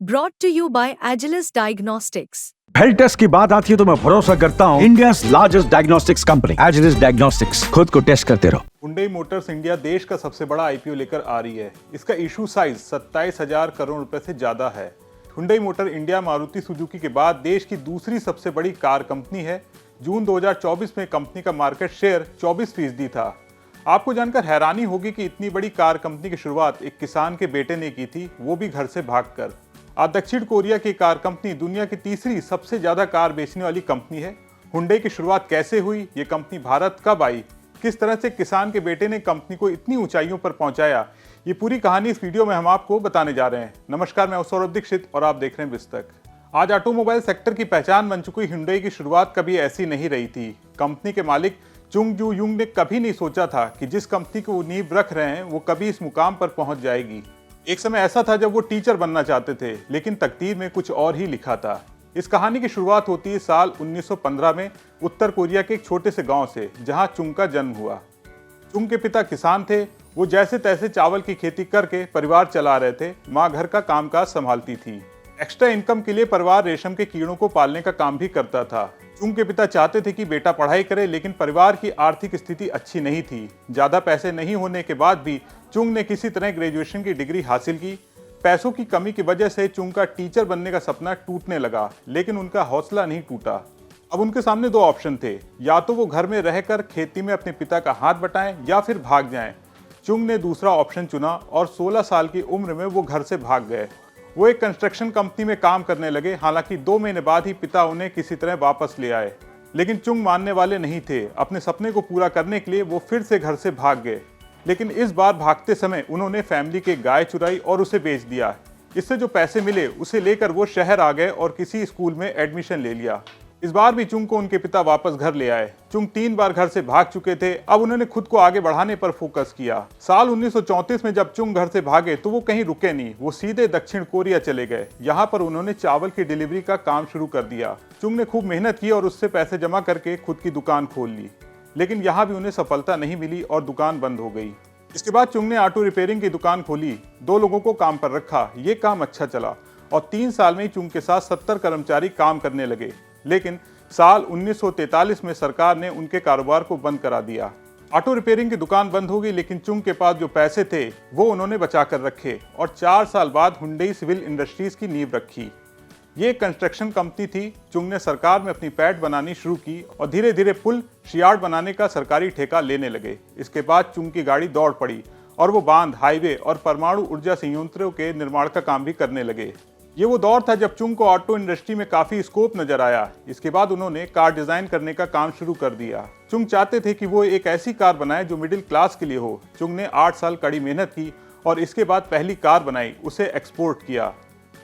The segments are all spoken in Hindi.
brought to you by Agilus Diagnostics. Health test की बात आती है तो मैं भरोसा करता हूँ India's largest diagnostics company Agilus diagnostics. खुद को टेस्ट करते रहो। हुंडई मोटर्स इंडिया देश का सबसे बड़ा आईपीओ लेकर आ रही है। इसका इशू साइज 27,000 करोड़ रुपए से ज्यादा है। Hyundai motor India Maruti Suzuki के बाद देश की दूसरी सबसे बड़ी कार कंपनी है। जून 2024 में कंपनी का मार्केट शेयर 24% था। आपको जानकर हैरानी होगी कि इतनी बड़ी कार कंपनी की शुरुआत एक किसान के बेटे ने की थी, वो भी घर से भागकर। आज दक्षिण कोरिया की कार कंपनी दुनिया की तीसरी सबसे ज्यादा कार बेचने वाली कंपनी है। हुंडई की शुरुआत कैसे हुई, ये कंपनी भारत कब आई, किस तरह से किसान के बेटे ने कंपनी को इतनी ऊंचाइयों पर पहुंचाया, ये पूरी कहानी इस वीडियो में हम आपको बताने जा रहे हैं। नमस्कार, मैं सौरभ दीक्षित और आप देख रहे हैं विस्तक। आज ऑटोमोबाइल सेक्टर की पहचान बन चुकी हुंडई की शुरुआत कभी ऐसी नहीं रही थी। कंपनी के मालिक चुंग जू युंग ने कभी नहीं सोचा था कि जिस कंपनी को वो नींव रख रहे हैं वो कभी इस मुकाम पर पहुंच जाएगी। एक समय ऐसा था जब वो टीचर बनना चाहते थे, लेकिन तकदीर में कुछ और ही लिखा था। इस कहानी की शुरुआत होती है साल 1915 में उत्तर कोरिया के एक छोटे से गांव से, जहां चुंग का जन्म हुआ। चुंग के पिता किसान थे। वो जैसे तैसे चावल की खेती करके परिवार चला रहे थे। माँ घर का कामकाज संभालती थी। एक्स्ट्रा इनकम के लिए परिवार रेशम के कीड़ों को पालने का काम भी करता था। चुंग के पिता चाहते थे कि बेटा पढ़ाई करे, लेकिन परिवार की आर्थिक स्थिति अच्छी नहीं थी। ज्यादा पैसे नहीं होने के बाद भी चुंग ने किसी तरह ग्रेजुएशन की डिग्री हासिल की। पैसों की कमी की वजह से चुंग का टीचर बनने का सपना टूटने लगा, लेकिन उनका हौसला नहीं टूटा। अब उनके सामने दो ऑप्शन थे, या तो वो घर में रहकर खेती में अपने पिता का हाथ बटाएं या फिर भाग जाएं। चुंग ने दूसरा ऑप्शन चुना और 16 साल की उम्र में वो घर से भाग गए। वो एक कंस्ट्रक्शन कंपनी में काम करने लगे। हालांकि 2 महीने बाद ही पिता उन्हें किसी तरह वापस ले आए, लेकिन चुंग मानने वाले नहीं थे। अपने सपने को पूरा करने के लिए वो फिर से घर से भाग गए, लेकिन इस बार भागते समय उन्होंने फैमिली के गाय चुराई और उसे बेच दिया। इससे जो पैसे मिले उसे लेकर वो शहर आ गए और किसी स्कूल में एडमिशन ले लिया। इस बार भी चुंग को उनके पिता वापस घर ले आए। चुंग 3 बार घर से भाग चुके थे। अब उन्होंने खुद को आगे बढ़ाने पर फोकस किया। साल 1934 में जब चुंग घर से भागे तो वो कहीं रुके नहीं, वो सीधे दक्षिण कोरिया चले गए। यहाँ पर उन्होंने चावल की डिलीवरी का काम शुरू कर दिया। चुंग ने खूब मेहनत की और उससे पैसे जमा करके खुद की दुकान खोल ली, लेकिन यहाँ भी उन्हें सफलता नहीं मिली और दुकान बंद हो गई। इसके बाद चुंग ने ऑटो रिपेयरिंग की दुकान खोली। 2 लोगों को काम पर रखा। ये काम अच्छा चला और 3 साल में ही चुंग के साथ 70 कर्मचारी काम करने लगे। लेकिन साल 1943 में सरकार ने उनके कारोबार को बंद करा दिया। ऑटो रिपेयरिंग की दुकान बंद हो गई, लेकिन चुंग के पास जो पैसे थे वो उन्होंने बचा कर रखे और 4 साल बाद हुंडई सिविल इंडस्ट्रीज की नींव रखी। ये कंस्ट्रक्शन कंपनी थी। चुंग ने सरकार में अपनी पैठ बनानी शुरू की और धीरे धीरे पुल शियार्ड बनाने का सरकारी ठेका लेने लगे। इसके बाद चुंग की गाड़ी दौड़ पड़ी और वो बांध, हाईवे और परमाणु ऊर्जा संयंत्रों के निर्माण का काम भी करने लगे। ये वो दौर था जब चुंग को ऑटो इंडस्ट्री में काफी स्कोप नजर आया। इसके बाद उन्होंने कार डिजाइन करने का काम शुरू कर दिया। चुंग चाहते थे कि वो एक ऐसी कार बनाए जो मिडिल क्लास के लिए हो। चुंग ने 8 साल कड़ी मेहनत की और इसके बाद पहली कार बनाई, उसे एक्सपोर्ट किया।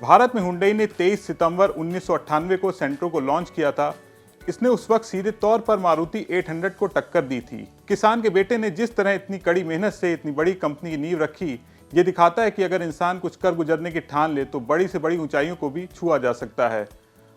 भारत में हुंडई ने 23 सितंबर 1998 को सेंट्रो को लॉन्च किया था। इसने उस वक्त सीधे तौर पर मारुति 800 को टक्कर दी थी। किसान के बेटे ने जिस तरह इतनी कड़ी मेहनत से इतनी बड़ी कंपनी की नींव रखी, ये दिखाता है कि अगर इंसान कुछ कर गुजरने की ठान ले तो बड़ी से बड़ी ऊंचाइयों को भी छुआ जा सकता है।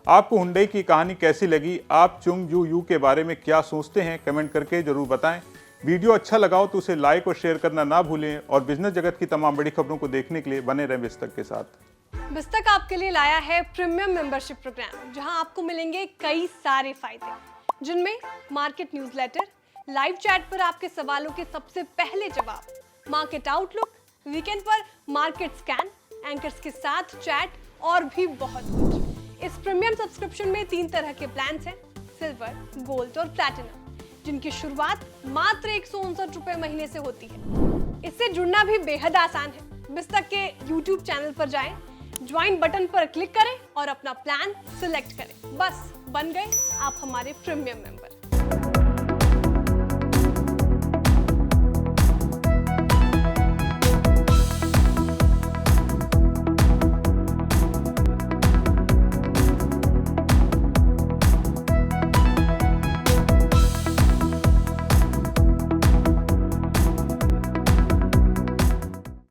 आपको हुंडई की कहानी कैसी लगी? आप चुंग जू यू के बारे में क्या सोचते हैं? कमेंट करके जरूर बताएं। वीडियो अच्छा लगा हो तो उसे लाइक और शेयर करना ना भूलें और बिजनेस जगत की तमाम बड़ी खबरों को देखने के लिए बने रहें विस्तक के साथ। विस्तक आपके लिए लाया है प्रीमियम मेंबरशिप प्रोग्राम, जहां आपको मिलेंगे कई सारे फायदे, जिनमें मार्केट न्यूज़लेटर, लाइव चैट पर आपके सवालों के सबसे पहले जवाब, मार्केट आउटलुक, वीकेंड पर मार्केट स्कैन, एंकर्स के साथ चैट और भी बहुत कुछ। इस प्रीमियम सब्सक्रिप्शन में 3 तरह के प्लान्स हैं, सिल्वर, गोल्ड और प्लैटिनम, जिनकी शुरुआत मात्र 159 रुपए महीने से होती है। इससे जुड़ना भी बेहद आसान है। विस्तक के YouTube चैनल पर जाएं, ज्वाइन बटन पर क्लिक करें और अपना प्लान सिलेक्ट करें। बस बन गए आप हमारे प्रीमियम मेंबर।